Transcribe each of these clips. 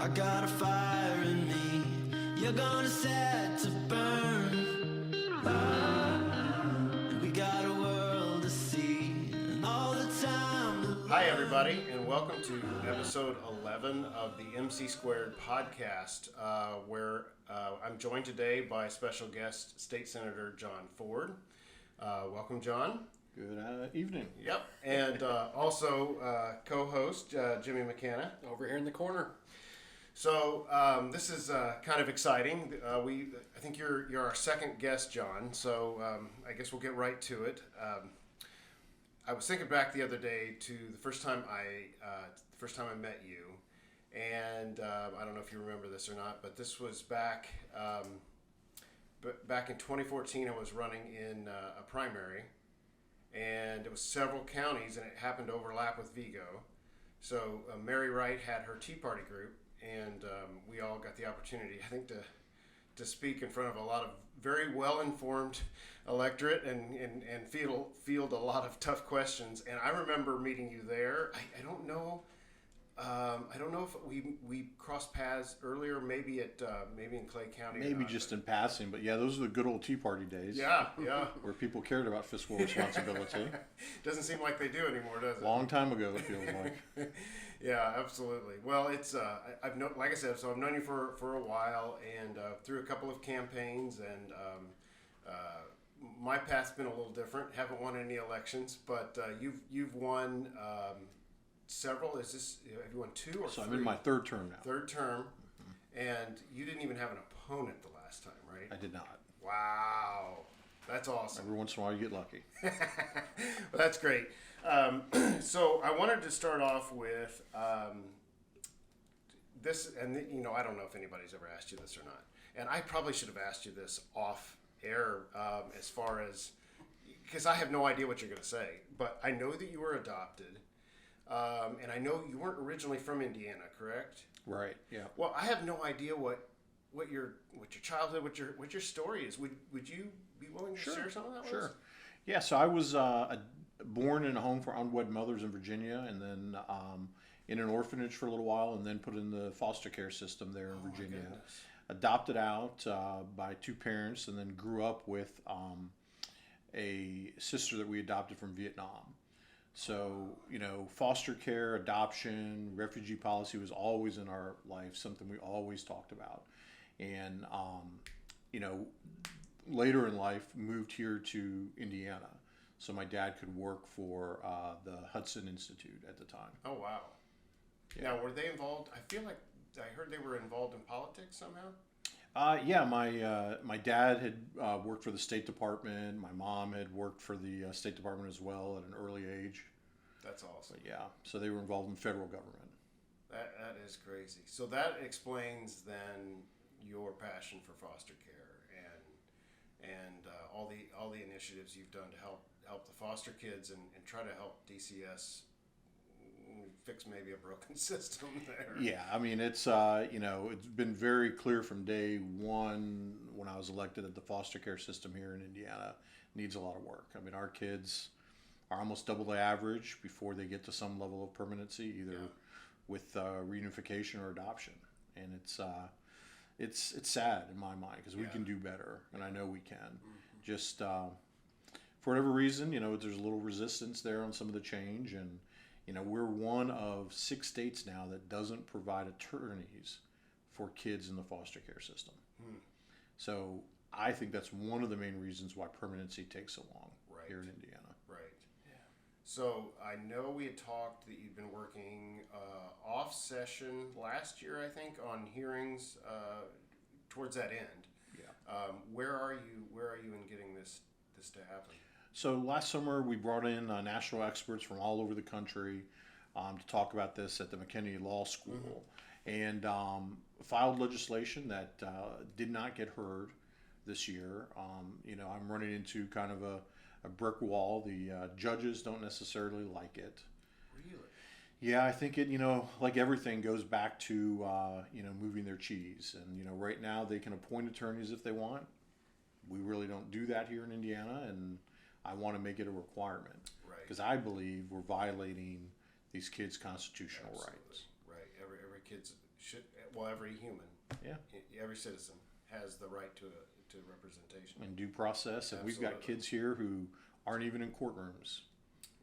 I got a fire in me, you're gonna set to burn. And we got a world to see, and all the time to Hi, everybody, and welcome to episode 11 of the MC Squared podcast, where I'm joined today by special guest, State Senator Jon Ford. Welcome, John. Good evening. Yep, and also co-host Jimmy McKenna. Over here in the corner. So this is kind of exciting. I think you're our second guest, John. So I guess we'll get right to it. I was thinking back the other day to the first time I met you, and I don't know if you remember this or not, but this was back in 2014. I was running in a primary, and it was several counties, and it happened to overlap with Vigo. So Mary Wright had her Tea Party group, and we all got the opportunity, I think, to speak in front of a lot of very well-informed electorate and field a lot of tough questions. And I remember meeting you there. I don't know. I don't know if we crossed paths earlier, maybe in Clay County. Maybe just in passing, but yeah, those are the good old Tea Party days. Yeah. Where people cared about fiscal responsibility. Doesn't seem like they do anymore, does it? Long time ago, it feels like. Yeah, absolutely. Well, it's like I said, so I've known you for a while, and through a couple of campaigns, and my path's been a little different. Haven't won any elections, but you've won several. Have you won two or So three? I'm in my third term now. Third term, and you didn't even have an opponent the last time, right? I did not. Wow, that's awesome. Every once in a while, you get lucky. Well, that's great. So I wanted to start off with this, and I don't know if anybody's ever asked you this or not, and I probably should have asked you this off air, as far as, because I have no idea what you're going to say, but I know that you were adopted, and I know you weren't originally from Indiana, correct? Right. Yeah. Well, I have no idea what your childhood, what your story is. Would you be willing to share some of that with us? Sure. Yeah. So I was born in a home for unwed mothers in Virginia, and then in an orphanage for a little while, and then put in the foster care system there in Virginia. My goodness. Adopted out by two parents, and then grew up with a sister that we adopted from Vietnam. So, foster care, adoption, refugee policy was always in our life, something we always talked about. And, later in life, moved here to Indiana. So my dad could work for the Hudson Institute at the time. Oh, wow. Yeah. Now, were they involved? I feel like I heard they were involved in politics somehow. Yeah, my dad had worked for the State Department. My mom had worked for the State Department as well at an early age. That's awesome. But yeah, so they were involved in federal government. That is crazy. So that explains then your passion for foster care and all the initiatives you've done to help the foster kids and try to help DCS fix maybe a broken system there. Yeah, I mean it's it's been very clear from day one when I was elected that the foster care system here in Indiana needs a lot of work. I mean our kids are almost double the average before they get to some level of permanency, either with reunification or adoption, and it's sad in my mind because we can do better, and I know we can. Mm-hmm. Just for whatever reason, there's a little resistance there on some of the change, and we're one of 6 states now that doesn't provide attorneys for kids in the foster care system. So I think that's one of the main reasons why permanency takes so long here in Indiana. Right. Yeah. So I know we had talked that you've been working off session last year, I think, on hearings towards that end. Yeah. Where are you in getting this to happen? So last summer we brought in national experts from all over the country to talk about this at the McKinney Law School, and filed legislation that did not get heard this year. I'm running into kind of a brick wall. The judges don't necessarily like it. Really? Yeah, I think it, like everything goes back to, moving their cheese. And, right now they can appoint attorneys if they want. We really don't do that here in Indiana, and I want to make it a requirement. Right. Because I believe we're violating these kids' constitutional Absolutely. rights. Right. Every kid should. Well, every human, Yeah. every citizen has the right to representation And due process. And we've got Absolutely. kids here who aren't even in courtrooms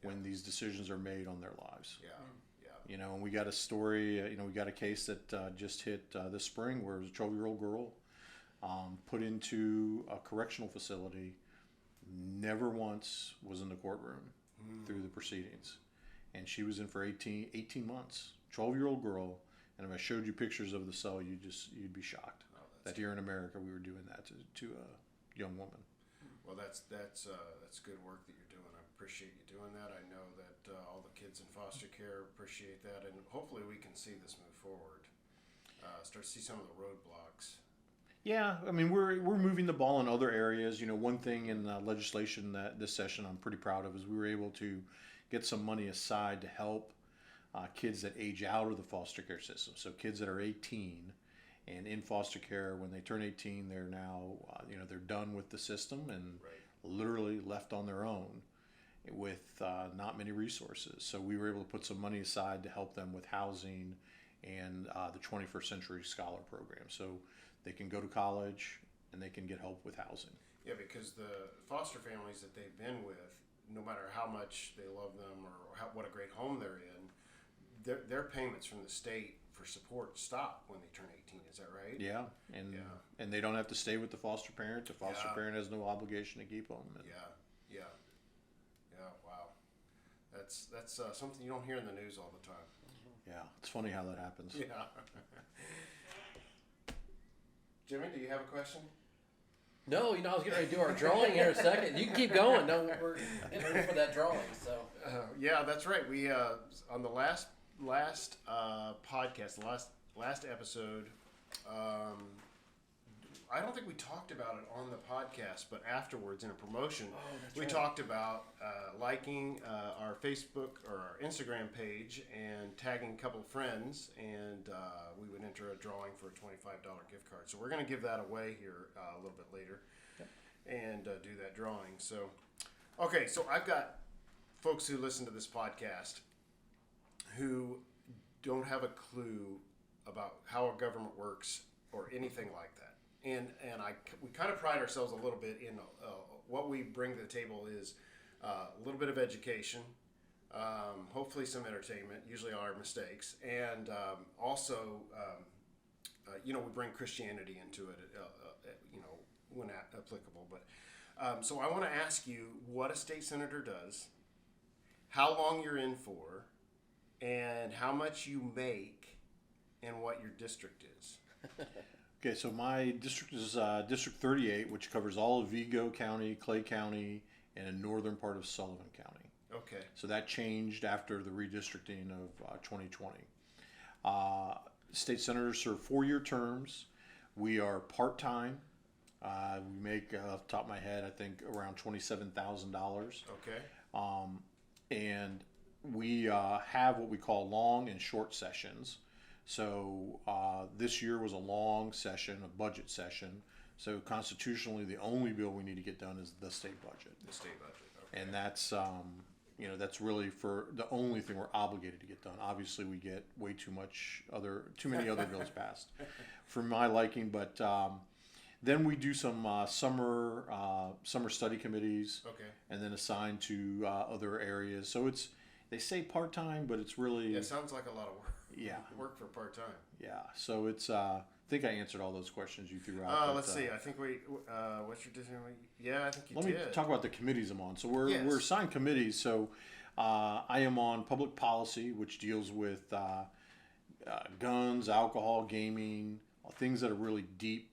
when these decisions are made on their lives. Yeah, yeah. You know, and we got a story, we got a case that just hit this spring where it was a 12-year-old girl put into a correctional facility, never once was in the courtroom through the proceedings. And she was in for 18 months, 12-year-old girl. And if I showed you pictures of the cell, you'd be shocked that here in America we were doing that to a young woman. Well, that's good work that you're doing. I appreciate you doing that. I know that all the kids in foster care appreciate that, and hopefully we can see this move forward. Start to see some of the roadblocks. Yeah, I mean we're moving the ball in other areas. You know, one thing in legislation that this session I'm pretty proud of is we were able to get some money aside to help kids that age out of the foster care system. So kids that are 18 and in foster care, when they turn 18, they're now they're done with the system and literally left on their own with not many resources. So we were able to put some money aside to help them with housing and the 21st Century Scholar Program. So they can go to college and they can get help with housing. Yeah, because the foster families that they've been with, no matter how much they love them or what a great home they're in, their payments from the state for support stop when they turn 18. Is that right? Yeah, and they don't have to stay with the foster parent. The foster parent has no obligation to keep them. Yeah. Wow, that's something you don't hear in the news all the time. Yeah, it's funny how that happens. Yeah. Jimmy, do you have a question? No, I was getting ready to do our drawing here in a second. You can keep going. No, we're getting ready for that drawing. So. Yeah, that's right. We on the last podcast, the last episode. I don't think we talked about it on the podcast, but afterwards in a promotion, we talked about liking our Facebook or our Instagram page and tagging a couple of friends, and we would enter a drawing for a $25 gift card. So we're going to give that away here a little bit later and do that drawing. So, okay, so I've got folks who listen to this podcast who don't have a clue about how our government works or anything like that. And we kind of pride ourselves a little bit in what we bring to the table is a little bit of education, hopefully some entertainment, usually our mistakes, and also we bring Christianity into it, when applicable. But so I want to ask you what a state senator does, how long you're in for, and how much you make, and what your district is. Okay, so my district is District 38, which covers all of Vigo County, Clay County, and a northern part of Sullivan County. Okay. So that changed after the redistricting of 2020. State senators serve 4-year terms. We are part-time. We make, off the top of my head, I think around $27,000. Okay. And we have what we call long and short sessions. So this year was a long session, a budget session. So constitutionally, the only bill we need to get done is the state budget. The state budget. Okay. And that's really for the only thing we're obligated to get done. Obviously, we get way too many other bills passed for my liking. But then we do some summer study committees. Okay. And then assign to other areas. So they say part-time, but it's really... Yeah, it sounds like a lot of work. Yeah. Work for part-time. Yeah. So it's... I think I answered all those questions you threw out. Let's see. I think what's your decision? Yeah, I think you did. Let me talk about the committees I'm on. So we're Yes. assigned committees. So I am on public policy, which deals with guns, alcohol, gaming, things that are really deep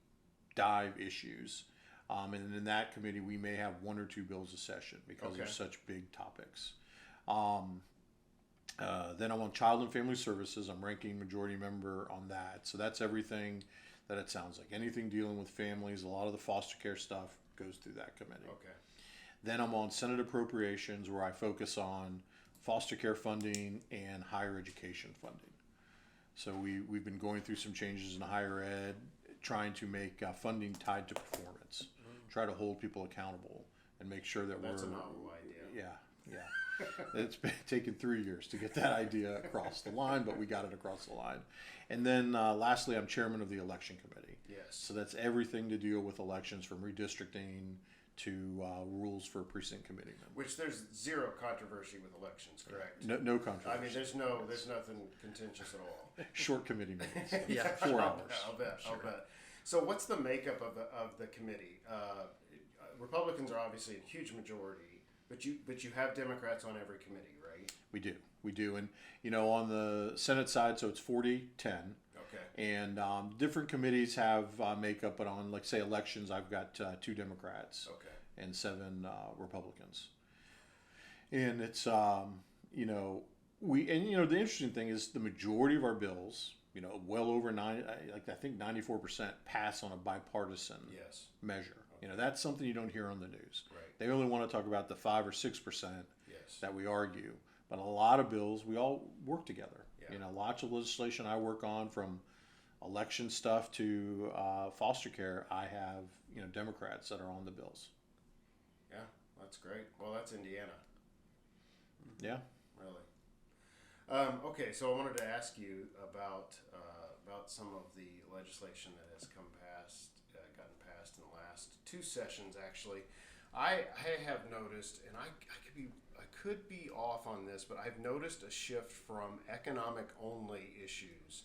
dive issues. And in that committee, we may have 1 or 2 bills a session because they're such big topics. Then I'm on Child and Family Services. I'm ranking majority member on that. So that's everything that it sounds like. Anything dealing with families, a lot of the foster care stuff goes through that committee. Okay. Then I'm on Senate Appropriations, where I focus on foster care funding and higher education funding. So we've been going through some changes in higher ed, trying to make funding tied to performance, try to hold people accountable and make sure that That's a novel idea. Yeah. It's been taken 3 years to get that idea across the line, but we got it across the line. And then lastly, I'm chairman of the election committee. Yes. So that's everything to deal with elections, from redistricting to rules for precinct committee members. Which there's zero controversy with elections, correct? No controversy. I mean, there's nothing contentious at all. Short committee meetings. Yeah. 4 hours. I'll bet. So what's the makeup of the committee? Republicans are obviously a huge majority, but you have Democrats on every committee, right? We do, and on the Senate side, so it's 40-10. Okay. And different committees have makeup, but on, like, say, elections, I've got 2 Democrats Okay. and 7 Republicans. And it's the interesting thing is the majority of our bills, well over 90, I think 94% pass on a bipartisan Yes. measure. That's something you don't hear on the news. Right. They only want to talk about the 5 or 6% Yes. that we argue. But a lot of bills, we all work together. Yeah. Lots of legislation I work on, from election stuff to foster care. I have, Democrats that are on the bills. Yeah, that's great. Well, that's Indiana, Yeah. really. Okay, so I wanted to ask you about some of the legislation that has gotten passed in the last 2 sessions. Actually, I have noticed, and I could be off on this, but I've noticed a shift from economic only issues,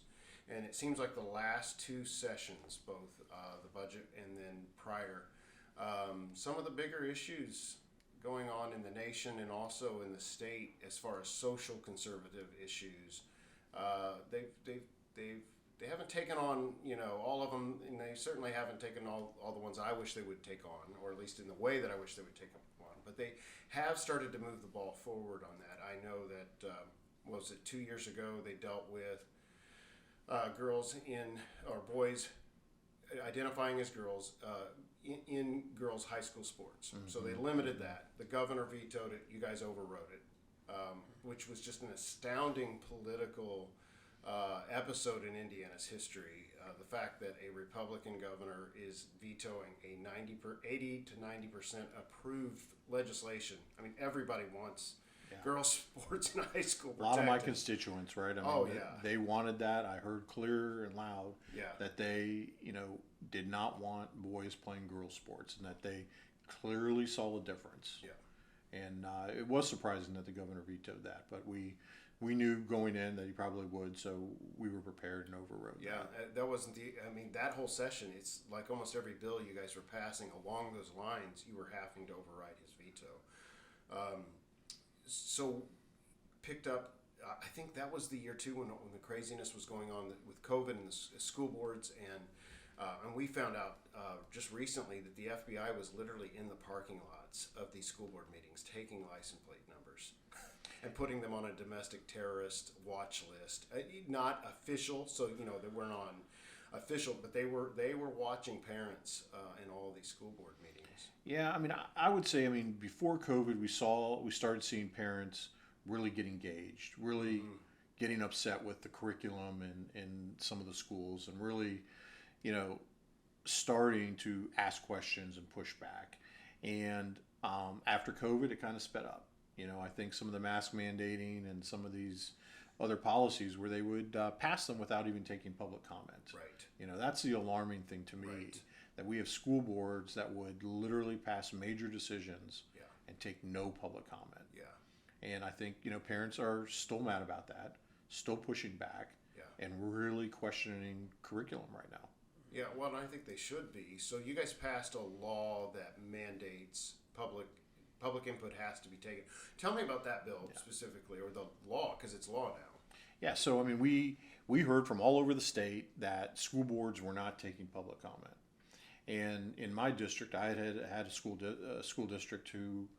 and it seems like the last 2 sessions, both the budget and then prior, some of the bigger issues going on in the nation and also in the state, as far as social conservative issues, they haven't taken on all of them, and they certainly haven't taken all the ones I wish they would take on, or at least in the way that I wish they would take them on. But they have started to move the ball forward on that. I know that was it 2 years ago they dealt with boys identifying as girls in girls' high school sports. Mm-hmm. So they limited that. The governor vetoed it. You guys overrode it, which was just an astounding political episode in Indiana's history. The fact that a Republican governor is vetoing a 80 to 90% approved legislation. I mean, everybody wants girls' sports in high school protected. A lot of my constituents, right? I mean, yeah. They wanted that. I heard clear and loud Yeah. that they, did not want boys playing girls' sports, and that they clearly saw the difference. Yeah. And it was surprising that the governor vetoed that, but we knew going in that he probably would, so we were prepared and overrode. Yeah, that wasn't that whole session, it's like almost every bill you guys were passing along those lines, you were having to override his veto. So picked up, I think that was the year too when the craziness was going on with COVID and the school boards, and we found out just recently that the FBI was literally in the parking lots of these school board meetings taking license plate numbers and putting them on a domestic terrorist watch list. Not official, so they weren't on official, but they were watching parents in all these school board meetings. Yeah, I mean, I would say, before COVID, we started seeing parents really get engaged, really getting upset with the curriculum in some of the schools, and really, starting to ask questions and push back. And after COVID, it kind of sped up. I think some of the mask mandating and some of these other policies where they would pass them without even taking public comment. Right. That's the alarming thing to me, Right. that we have school boards that would literally pass major decisions Yeah. and take no public comment. Yeah. And I think, parents are still mad about that, still pushing back, Yeah. and really questioning curriculum right now. Yeah, well, I think they should be. So you guys passed a law that mandates public input has to be taken. Tell me about that bill specifically, or the law, because it's law now. Yeah, so we heard from all over the state that school boards were not taking public comment. And in my district, I had a school district who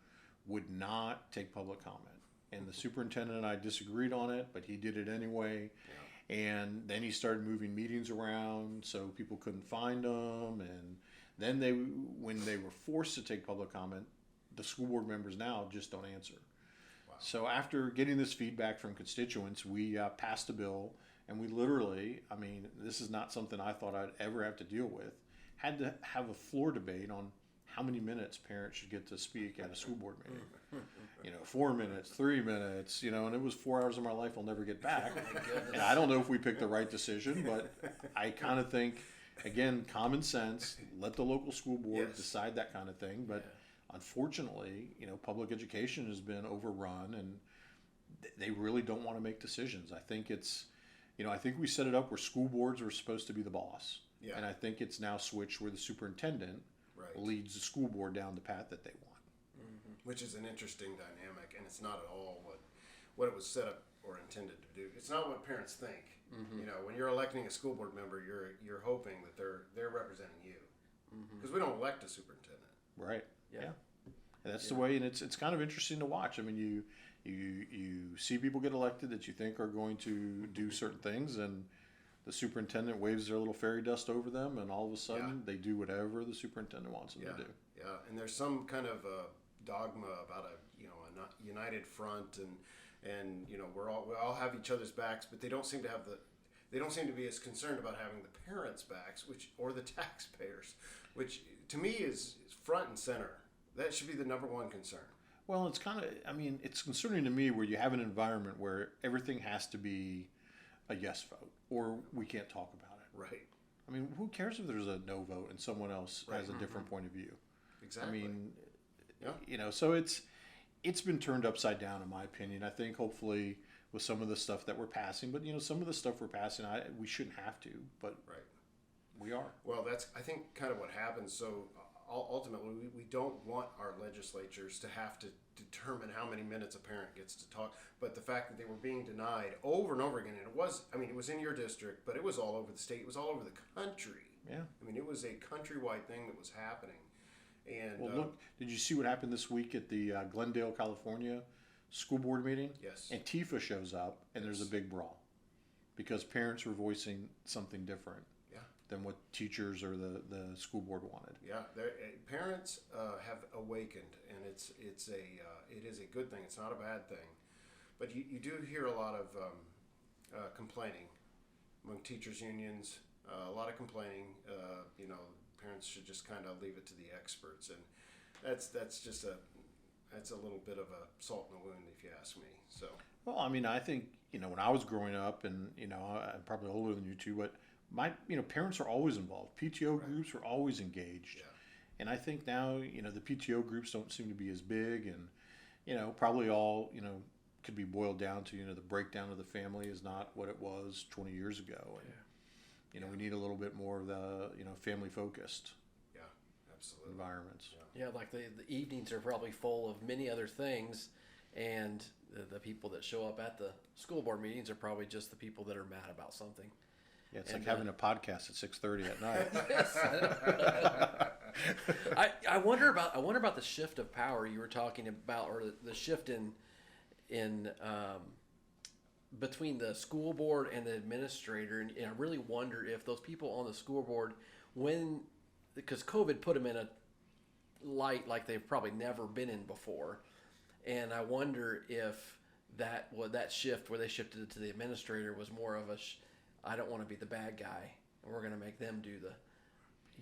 would not take public comment. And the superintendent and I disagreed on it, but he did it anyway. Yeah. And then he started moving meetings around so people couldn't find them. And then when they were forced to take public comment, the school board members now just don't answer. Wow. So after getting this feedback from constituents, we passed a bill, and we literally, this is not something I thought I'd ever have to deal with, had to have a floor debate on how many minutes parents should get to speak at a school board meeting. 4 minutes, 3 minutes, and it was 4 hours of my life I'll never get back. And I don't know if we picked the right decision, but I kind of think, again, common sense, let the local school board decide that kind of thing. But unfortunately, public education has been overrun, and they really don't want to make decisions. I think it's, I think we set it up where school boards were supposed to be the boss. Yeah. And I think it's now switched where the superintendent leads the school board down the path that they want. Mm-hmm. Which is an interesting dynamic, and it's not at all what it was set up or intended to do. It's not what parents think. Mm-hmm. When you're electing a school board member, you're hoping that they're representing you, because we don't elect a superintendent. Right. Yeah. And that's the way, and it's kind of interesting to watch. I mean, you see people get elected that you think are going to do certain things, and the superintendent waves their little fairy dust over them, and all of a sudden they do whatever the superintendent wants them to do. Yeah, and there's some kind of dogma about a united front, and we all have each other's backs, but they don't seem to be as concerned about having the parents' backs, or the taxpayers, which to me is front and center. That should be the number one concern. Well, it's kind of, it's concerning to me where you have an environment where everything has to be a yes vote, or we can't talk about it. Right. I mean, who cares if there's a no vote and someone else has a different point of view? Exactly. So it's been turned upside down, in my opinion. I think hopefully with some of the stuff that we're passing, but some of the stuff we're passing, we shouldn't have to, but we are. Well, that's, I think, kind of what happens. So ultimately, we don't want our legislatures to have to determine how many minutes a parent gets to talk, but the fact that they were being denied over and over again, and it was in your district, but it was all over the state, it was all over the country. Yeah. It was a countrywide thing that was happening. And well, look, did you see what happened this week at the Glendale, California school board meeting? Yes. Antifa shows up, and there's a big brawl because parents were voicing something different than what teachers or the school board wanted. Yeah, parents have awakened, and it is a good thing. It's not a bad thing, but you do hear a lot of complaining among teachers unions. A lot of complaining. Parents should just kind of leave it to the experts, and that's just a little bit of a salt in the wound, if you ask me. So. Well, I think when I was growing up, and I'm probably older than you two, but my parents are always involved. PTO groups are always engaged, and I think now the PTO groups don't seem to be as big, and probably all could be boiled down to the breakdown of the family is not what it was 20 years ago, and we need a little bit more of the family focused environments. Yeah, like the evenings are probably full of many other things, and the people that show up at the school board meetings are probably just the people that are mad about something. Yeah, it's like having a podcast at 6:30 at night. I wonder about the shift of power you were talking about, or the shift in between the school board and the administrator, and I really wonder if those people on the school board, because COVID put them in a light like they've probably never been in before, and I wonder if that shift where they shifted it to the administrator was more of I don't want to be the bad guy, and we're going to make them do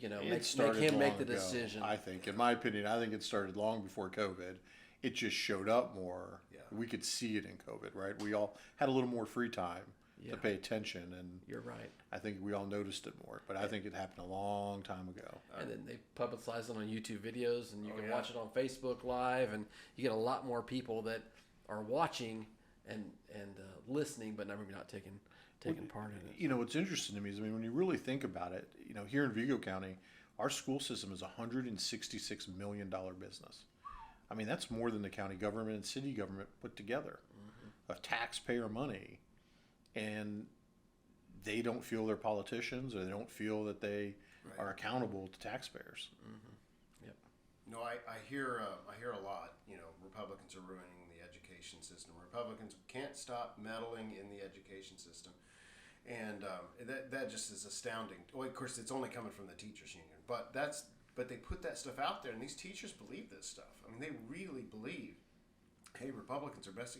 make him make the decision. I think, in my opinion, it started long before COVID. It just showed up more. Yeah. We could see it in COVID, right? We all had a little more free time to pay attention, and you're right. I think we all noticed it more, but I think it happened a long time ago. And then they publicize it on YouTube videos, and you can watch it on Facebook Live, and you get a lot more people that are watching and listening, but maybe not taking part in it. What's interesting to me is, when you really think about it, here in Vigo County, our school system is a $166 million business. That's more than the county government and city government put together of taxpayer money. And they don't feel they're politicians, or they don't feel that they are accountable to taxpayers. Mm-hmm. Yep. No, I hear a lot. Republicans are ruining the education system. Republicans can't stop meddling in the education system, and that just is astounding. Well, of course, it's only coming from the teachers union, but they put that stuff out there, and these teachers believe this stuff. They really believe, hey, Republicans are best.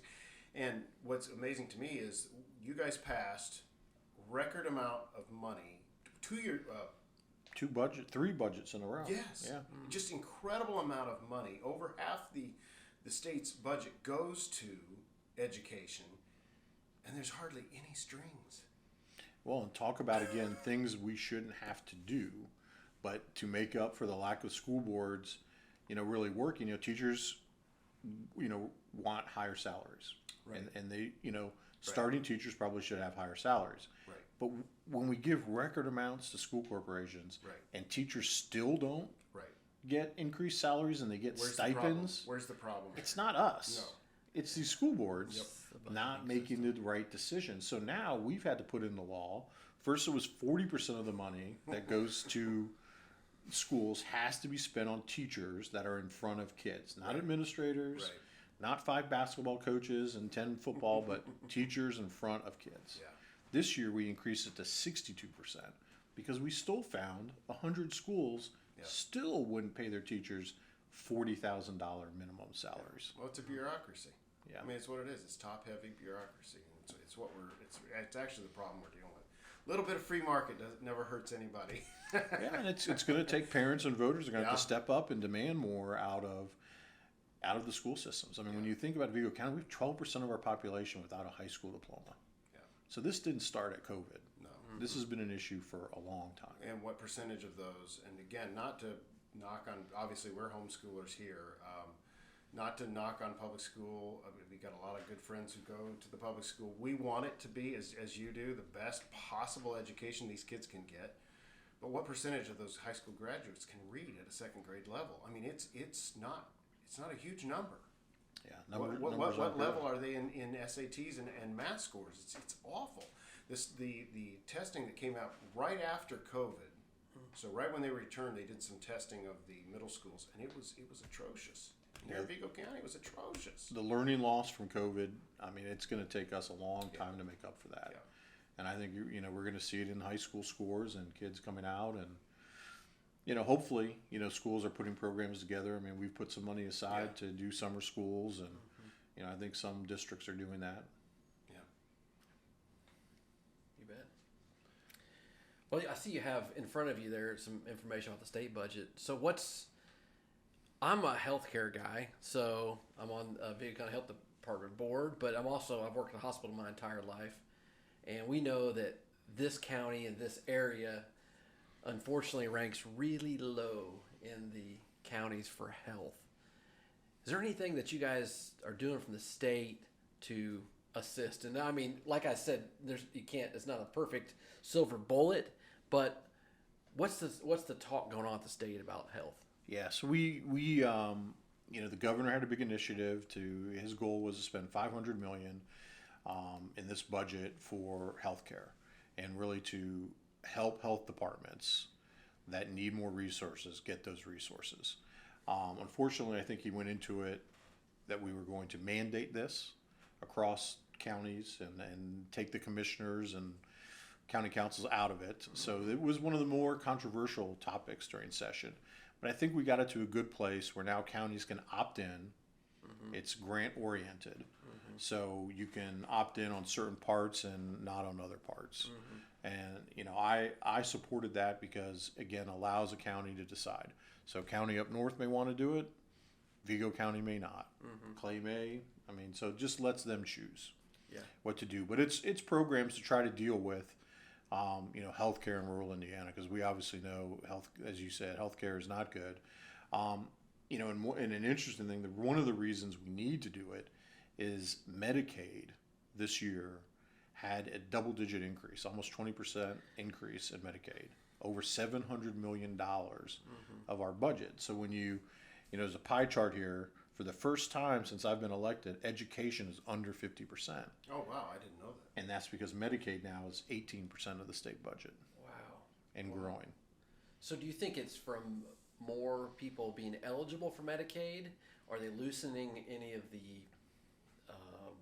And what's amazing to me is you guys passed record amount of money, three budgets in a row. Yes. Yeah. Just incredible amount of money. Over half the state's budget goes to education, and there's hardly any strings. Well, and talk about again things we shouldn't have to do, but to make up for the lack of school boards, really working. Teachers, want higher salaries, Right. and they, starting teachers probably should have higher salaries. Right. But when we give record amounts to school corporations, Right. and teachers still don't Right. get increased salaries and they get Where's stipends, Where's the problem? it's not us. No. It's these school boards Yep. not making the right decision. So now we've had to put in the law. First, it was 40% of the money that goes to schools has to be spent on teachers that are in front of kids, not Right. administrators, Right. not 5 basketball coaches and 10 football, but teachers in front of kids. Yeah. This year we increased it to 62% because we still found 100 schools Yeah. still wouldn't pay their teachers $40,000 minimum salaries. Well, it's a bureaucracy. Yeah. I mean, it's what it is. It's top-heavy bureaucracy. It's what it's actually the problem we're dealing with. A little bit of free market never hurts anybody. Yeah, and it's going to take parents and voters are going to have to Yeah. step up and demand more out of the school systems. I mean, when you think about Vigo County, we have 12% of our population without a high school diploma. Yeah. So this didn't start at COVID. No. This has been an issue for a long time. And what percentage of those? And again, not to knock on. Obviously, we're homeschoolers here. Not to knock on public school. I mean, we got a lot of good friends who go to the public school. We want it to be, as you do, the best possible education these kids can get. But what percentage of those high school graduates can read at a second grade level? I mean, it's not a huge number. Yeah, What level are they in SATs and math scores? It's awful. The testing that came out right after COVID, so right when they returned, they did some testing of the middle schools, and it was atrocious. Here in Vigo County, it was atrocious. The learning loss from COVID, I mean, it's going to take us a long time to make up for that. Yeah. And I think we're going to see it in high school scores and kids coming out, and hopefully schools are putting programs together. I mean, we've put some money aside to do summer schools, and I think some districts are doing that. Yeah. You bet. Well, I see you have in front of you there some information about the state budget. So I'm a healthcare guy, so I'm on Vigo County Health Department board, but I've worked in a hospital my entire life, and we know that this county and this area unfortunately ranks really low in the counties for health. Is there anything that you guys are doing from the state to assist? And I mean, like I said, it's not a perfect silver bullet, but what's the talk going on at the state about health? Yeah, so we the governor had a big initiative. His goal was to spend $500 million in this budget for healthcare, and really to help health departments that need more resources get those resources. Unfortunately, I think he went into it that we were going to mandate this across counties and take the commissioners and county councils out of it. So it was one of the more controversial topics during session. But I think we got it to a good place where now counties can opt in. Mm-hmm. It's grant oriented. Mm-hmm. So you can opt in on certain parts and not on other parts. Mm-hmm. And, I supported that because, again, allows a county to decide. So county up north may want to do it. Vigo County may not. Mm-hmm. Clay may. I mean, so it just lets them choose what to do. But it's programs to try to deal with healthcare in rural Indiana, because we obviously know as you said, healthcare is not good. And an interesting thing, one of the reasons we need to do it is Medicaid this year had a double-digit increase, almost 20% increase in Medicaid, over $700 million of our budget. So when there's a pie chart here, for the first time since I've been elected, education is under 50%. Oh, wow, I didn't know that. And that's because Medicaid now is 18% of the state budget. Wow. And growing. So do you think it's from more people being eligible for Medicaid? Are they loosening any of the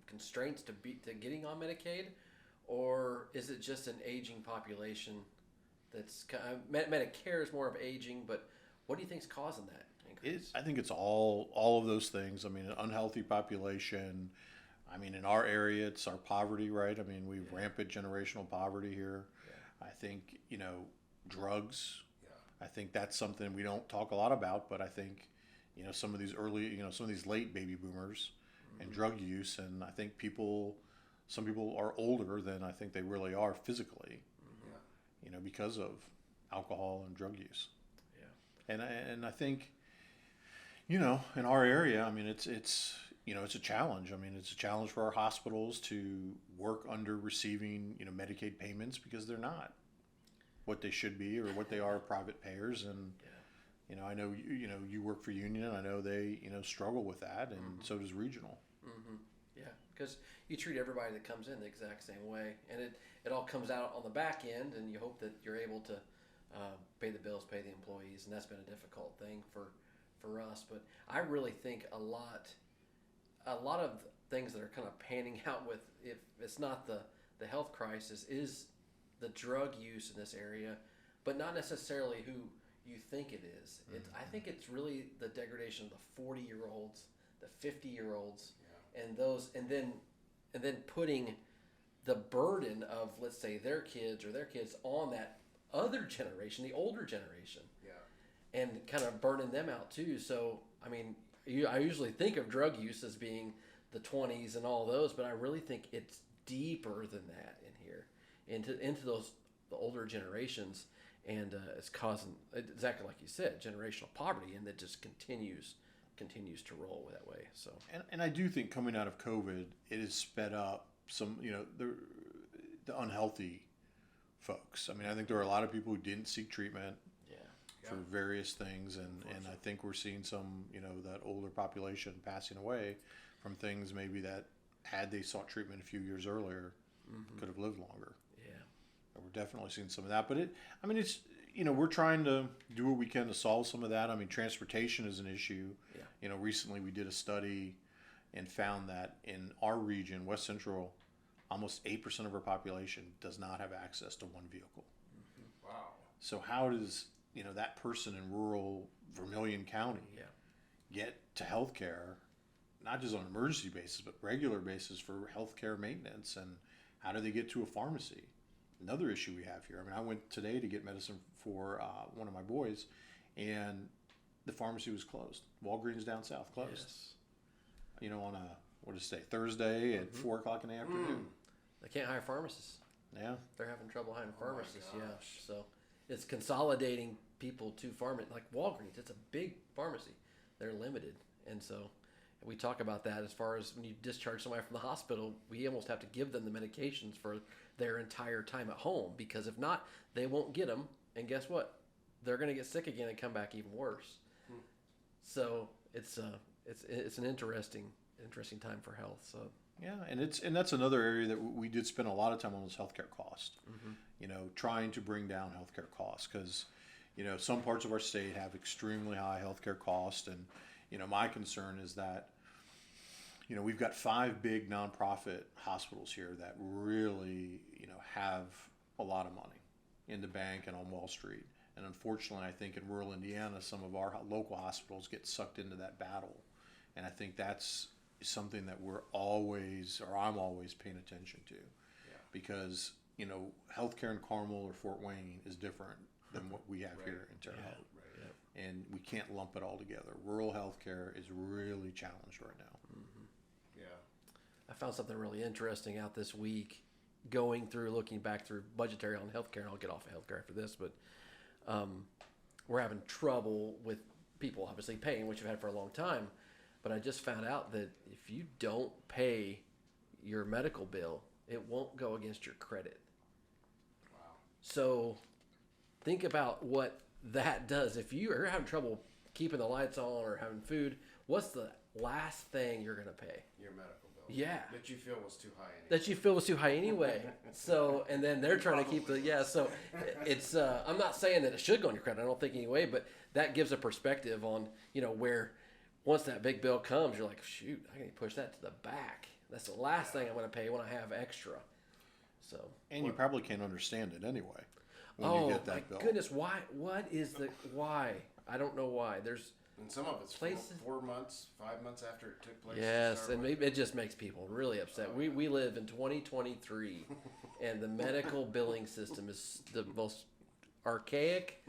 constraints to getting on Medicaid? Or is it just an aging population that's Medicare is more of aging, but what do you think is causing that increase? I think it's all of those things. I mean, an unhealthy population. I mean, in our area, it's our poverty, right? I mean, we've rampant generational poverty here. Yeah. I think, drugs. I think that's something we don't talk a lot about, but I think, some of these some of these late baby boomers and drug use, and I think some people are older than I think they really are physically, because of alcohol and drug use. Yeah. And I think, in our area, I mean, it's a challenge. I mean, it's a challenge for our hospitals to work under receiving, Medicaid payments because they're not what they should be or what they are private payers. And, I know, you work for Union. I know they, struggle with that, and so does Regional. Mm-hmm. Yeah, because you treat everybody that comes in the exact same way, and it all comes out on the back end, and you hope that you're able to pay the bills, pay the employees, and that's been a difficult thing for us. But I really think a lot of things that are kind of panning out with, if it's not the health crisis, is the drug use in this area, but not necessarily who you think it is. I think it's really the degradation of the 40-year-olds, the 50-year-olds, and then putting the burden of, let's say, their kids on that other generation, the older generation, and kind of burning them out too. So, I mean, I usually think of drug use as being the 20s and all those, but I really think it's deeper than that in here, into the older generations, and it's causing, exactly like you said, generational poverty, and that just continues to roll that way. So, and I do think coming out of COVID, it has sped up some, the unhealthy folks. I mean, I think there are a lot of people who didn't seek treatment for various things, and I think we're seeing some, that older population passing away from things maybe that, had they sought treatment a few years earlier, could have lived longer. Yeah. And we're definitely seeing some of that. But it's, we're trying to do what we can to solve some of that. I mean, transportation is an issue. Yeah. Recently we did a study and found that in our region, West Central, almost 8% of our population does not have access to one vehicle. Wow. So how does, that person in rural Vermilion County get to health care, not just on an emergency basis, but regular basis for health care maintenance? And how do they get to a pharmacy? Another issue we have here. I mean, I went today to get medicine for one of my boys, and the pharmacy was closed. Walgreens down south closed. Yes. On Thursday at 4 o'clock in the afternoon. They can't hire pharmacists. Yeah. They're having trouble hiring pharmacists. My Yeah. gosh. So it's consolidating people to pharmacy. Like Walgreens, it's a big pharmacy. They're limited, and so we talk about that as far as when you discharge somebody from the hospital, we almost have to give them the medications for their entire time at home, because if not, they won't get them, and guess what? They're going to get sick again and come back even worse. So it's an interesting time for health. So yeah, and that's another area that we did spend a lot of time on, was healthcare cost. Trying to bring down healthcare costs, because some parts of our state have extremely high healthcare costs, and my concern is that we've got 5 big nonprofit hospitals here that really have a lot of money in the bank and on Wall Street. And unfortunately, I think in rural Indiana, some of our local hospitals get sucked into that battle. And I think that's something that I'm always paying attention to. Because, healthcare in Carmel or Fort Wayne is different than what we have here in Terre Haute. And we can't lump it all together. Rural healthcare is really challenged right now. I found something really interesting out this week, looking back through budgetary on healthcare, and I'll get off of healthcare after this, but we're having trouble with people obviously paying, which we've had for a long time. But I just found out that if you don't pay your medical bill, it won't go against your credit. Wow. So think about what that does. If you are having trouble keeping the lights on or having food, what's the last thing you're going to pay? Your medical bill. Yeah. That you feel was too high anyway. So, and then they're trying to keep so it's, I'm not saying that it should go on your credit, I don't think anyway, but that gives a perspective on, where once that big bill comes, you're like, shoot, I can push that to the back. That's the last thing I'm going to pay when I have extra. So. And you probably can't understand it anyway when you get that bill. Oh my goodness, why? Why? I don't know why. There's. And some of it's places, 4 months, 5 months after it took place. Yes, and maybe it just makes people really upset. We live in 2023, and the medical billing system is the most archaic,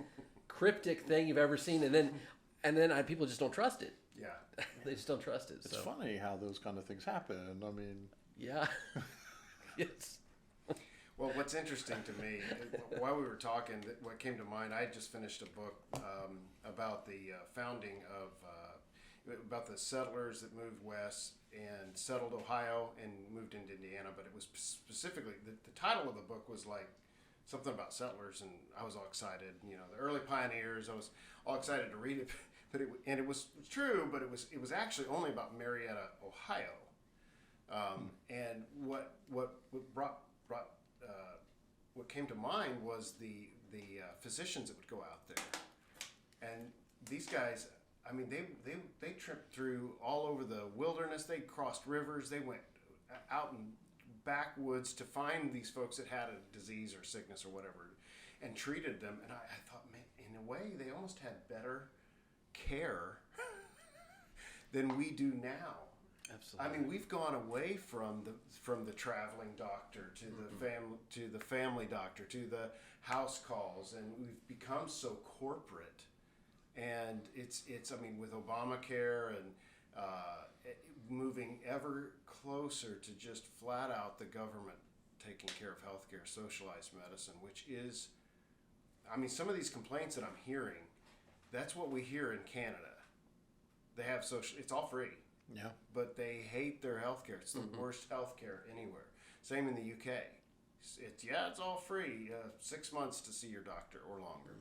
cryptic thing you've ever seen, and then people just don't trust it. Yeah. They just don't trust it. It's so. funny how those kind of things happen. I mean, Yeah. Yes. Well, what's interesting to me, while we were talking, what came to mind, I had just finished a book about the founding of, about the settlers that moved west and settled Ohio and moved into Indiana, but it was specifically, the title of the book was like something about settlers, and I was all excited, you know, the early pioneers, I was all excited to read it, but it was true, but it was actually only about Marietta, Ohio. And what came to mind was the physicians that would go out there, and these guys. I mean, they tripped through all over the wilderness. They crossed rivers. They went out in backwoods to find these folks that had a disease or sickness or whatever, and treated them. And I thought, man, in a way, they almost had better care than we do now. Absolutely. I mean, we've gone away from the traveling doctor to the family doctor to the house calls, and we've become so corporate. And it's I mean, with Obamacare and moving ever closer to just flat out the government taking care of healthcare, socialized medicine, which is, I mean, some of these complaints that I'm hearing, that's what we hear in Canada. They have it's all free. yeah. But they hate their healthcare. It's the worst healthcare anywhere. Same in the UK. It's all free. 6 months to see your doctor or longer.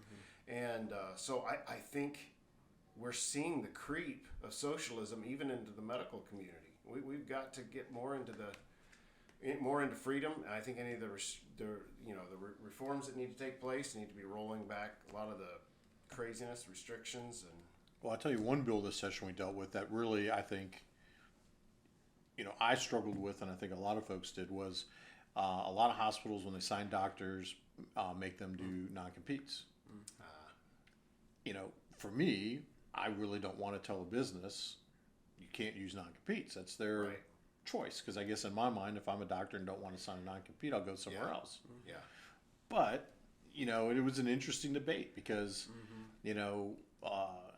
And so I think we're seeing the creep of socialism even into the medical community. We've got to get more into freedom. And I think any of the reforms that need to take place need to be rolling back a lot of the craziness, restrictions, and. Well, I'll tell you one bill this session we dealt with that really, I think, I struggled with, and I think a lot of folks did, was a lot of hospitals, when they sign doctors, make them do non-competes. For me, I really don't want to tell a business you can't use non-competes. That's their choice. Because I guess in my mind, if I'm a doctor and don't want to sign a non-compete, I'll go somewhere else. Yeah. But, it was an interesting debate because, I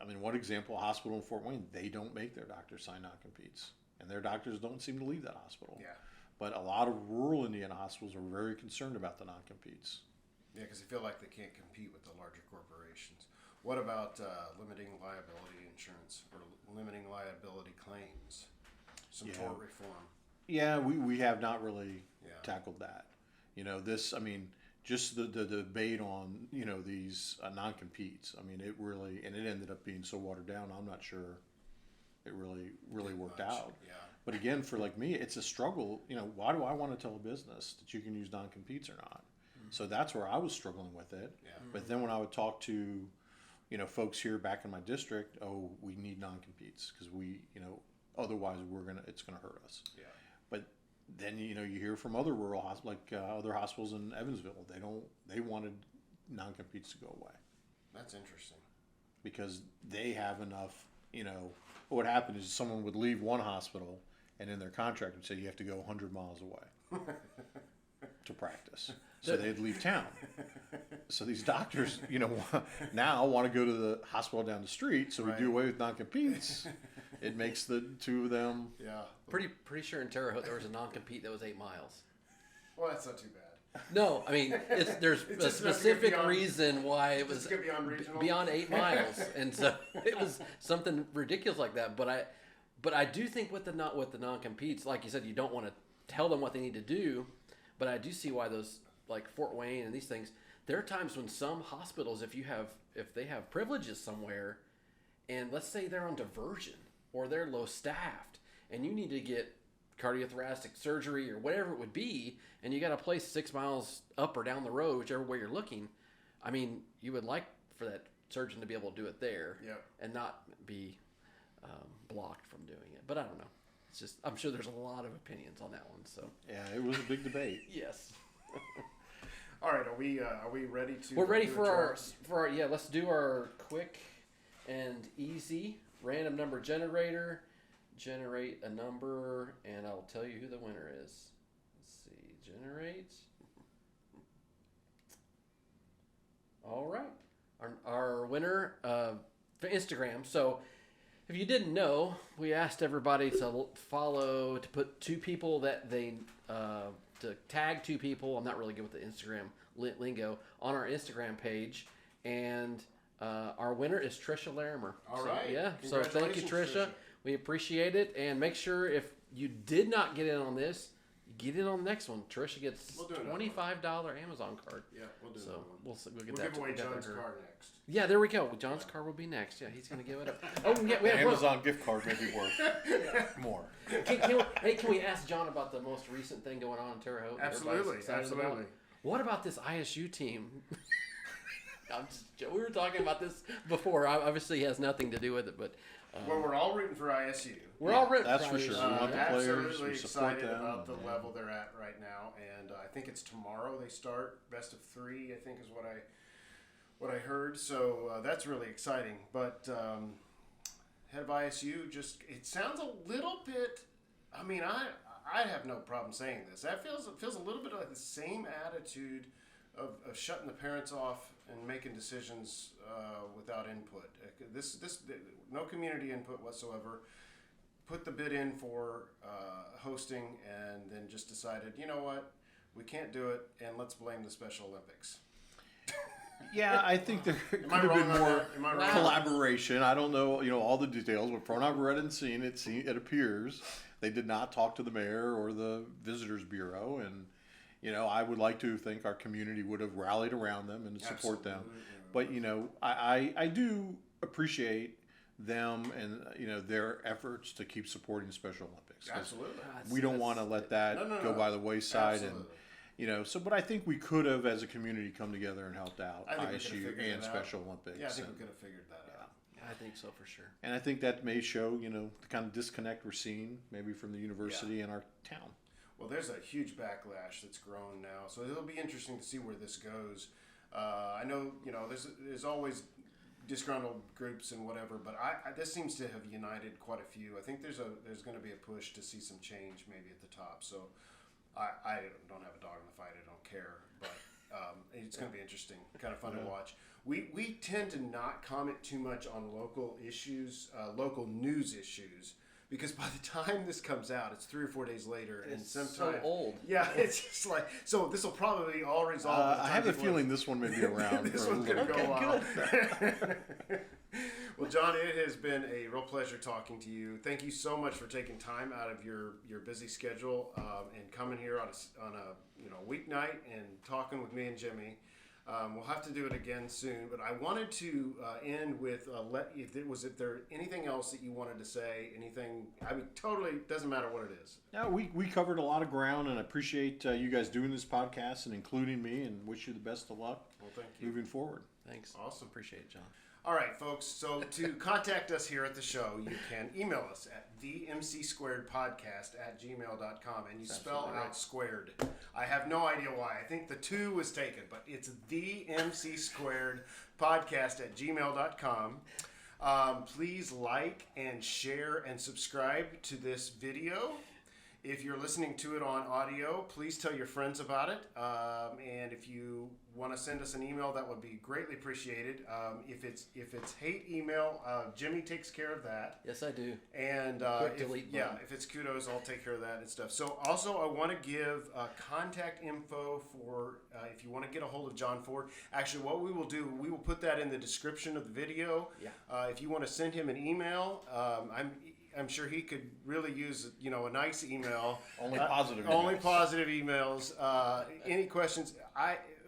mean, one example, a hospital in Fort Wayne, they don't make their doctors sign non-competes. And their doctors don't seem to leave that hospital. Yeah. But a lot of rural Indiana hospitals are very concerned about the non-competes. Yeah, because they feel like they can't compete with the larger corporations. What about limiting liability insurance or limiting liability claims? Some tort reform. Yeah, we have not really tackled that. Just the debate on, these non-competes. I mean, it really, and it ended up being so watered down, I'm not sure it really worked out. Yeah. But again, for like me, it's a struggle. Why do I want to tell a business that you can use non-competes or not? So that's where I was struggling with it. Yeah. But then when I would talk to, folks here back in my district, we need non-competes because otherwise it's gonna hurt us. Yeah. But then you hear from other rural hospitals, like other hospitals in Evansville, they wanted non-competes to go away That's interesting. because they have enough. What would happen is someone would leave one hospital and in their contract would say you have to go 100 miles away to practice. So they'd leave town. So these doctors, now want to go to the hospital down the street. So we do away with non-competes. It makes the two of them. Yeah. Pretty sure in Terre Haute there was a non-compete that was 8 miles. Well, that's not too bad. No, I mean there's It's a just enough to specific get beyond- reason why it was Just get beyond regional. beyond 8 miles, and so it was something ridiculous like that. But I do think with the non-competes, like you said, you don't want to tell them what they need to do. But I do see why those, like Fort Wayne and these things, there are times when some hospitals, if they have privileges somewhere, and let's say they're on diversion or they're low staffed, and you need to get cardiothoracic surgery or whatever it would be, and you got a place 6 miles up or down the road, whichever way you're looking. I mean, you would like for that surgeon to be able to do it there, and not be blocked from doing it. But I don't know. It's just, I'm sure there's a lot of opinions on that one. So Yeah, it was a big debate. yes. All right, are we ready to? We're ready do a for draw? our let's do our quick and easy random number generator. Generate a number, and I'll tell you who the winner is. Let's see. Generate. All right. Our winner for Instagram. So if you didn't know, we asked everybody to follow, to put two people that they, to tag two people. I'm not really good with the Instagram lingo on our Instagram page. And our winner is Trisha Larimer. All right. Yeah. So thank you, Trisha. We appreciate it. And make sure if you did not get in on this, get in on the next one. Trisha gets $25 Amazon card. Yeah, we'll do that. So we'll get We'll that. give away to John's her. card next. Yeah, there we go. John's card will be next. Yeah, he's going to give it up. Oh, yeah, we The have Amazon gift card may be worth more. Can we ask John about the most recent thing going on in Terre Haute? that everybody's Absolutely, excited about? absolutely. What about this ISU team? We were talking about this before. Obviously, it has nothing to do with it, but Well, we're all rooting for ISU. we're all rooting That's for for sure. ISU. We want the players, Absolutely we support excited them. about the level they're at right now, and I think it's tomorrow they start best of 3. I think is what I heard. So that's really exciting. But head of ISU, just it sounds a little bit. I mean, I have no problem saying this. That feels a little bit like the same attitude of shutting the parents off and making decisions without input. This no community input whatsoever. Put the bid in for hosting and then just decided, you know what, we can't do it, and let's blame the Special Olympics. Yeah, I think there could I have wrong been on more that? Am I wrong? collaboration. I don't know, all the details, but from what I've read and seen, it appears they did not talk to the mayor or the visitors bureau, and I would like to think our community would have rallied around them and support them. But I do appreciate them and their efforts to keep supporting the Special Olympics. 'Cause Absolutely. we don't want to let that go by the wayside. Absolutely. And but I think we could have, as a community, come together and helped out I think we could've ISU figured and it out. Special Olympics. Yeah, I think and, we could have figured that out. I think so for sure. and I think that may show, the kind of disconnect we're seeing maybe from the university and our town. Well, there's a huge backlash that's grown now, so it'll be interesting to see where this goes. I know, there's always disgruntled groups and whatever, but this seems to have united quite a few. I think there's going to be a push to see some change maybe at the top. So I don't have a dog in the fight. I don't care, but it's going to be interesting, kind of fun to watch. We tend to not comment too much on local issues, local news issues. Because by the time this comes out, it's 3 or 4 days later, and It's sometimes so old. Yeah, it's just like so. This will probably all resolve. I have a feeling this one may be around this for a one's little going to bit. go on. Well, John, it has been a real pleasure talking to you. Thank you so much for taking time out of your busy schedule and coming here on a weeknight and talking with me and Jimmy. We'll have to do it again soon, but I wanted to end with if there anything else that you wanted to say, anything. I mean, totally doesn't matter what it is. Yeah, we covered a lot of ground, and I appreciate you guys doing this podcast and including me, and wish you the best of luck Well, thank you. moving forward. Thanks. Awesome. Appreciate it, John. All right, folks. So to contact us here at the show, you can email us at themcsquaredpodcast@gmail.com, and you spell out squared. I have no idea why. I think the 2 was taken, but it's themcsquaredpodcast@gmail.com. Please like and share and subscribe to this video. If you're listening to it on audio, please tell your friends about it. And if you want to send us an email, that would be greatly appreciated. If it's hate email, Jimmy takes care of that. Yes, I do. And Quick delete button. if it's kudos, I'll take care of that and stuff. So also, I want to give contact info for if you want to get a hold of Jon Ford. Actually, what we will do, we will put that in the description of the video. Yeah. If you want to send him an email, I'm sure he could really use a nice email. Only positive Only emails. positive emails. Any questions?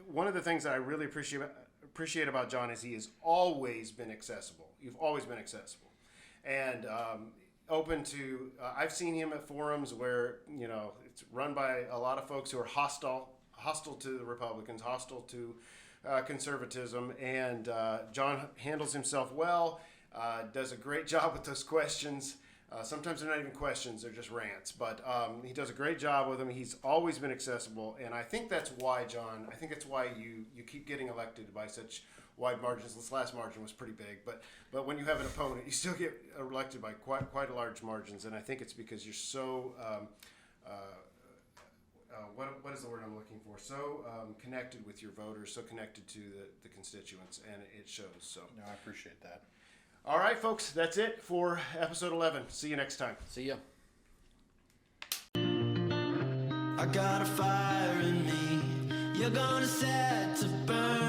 One of the things that I really appreciate about John is he has always been accessible. You've always been accessible, and open to. I've seen him at forums where it's run by a lot of folks who are hostile to the Republicans, hostile to conservatism, and John handles himself well. Does a great job with those questions. Sometimes they're not even questions, they're just rants. But he does a great job with them. He's always been accessible. And I think that's why, John, you keep getting elected by such wide margins. This last margin was pretty big. But when you have an opponent, you still get elected by quite a large margins. And I think it's because you're so what is the word I'm looking for? So connected with your voters, so connected to the constituents, and it shows. So No, I appreciate that. all right, folks, that's it for episode 11. See you next time. See ya. I got a fire in me. You're gonna set to burn.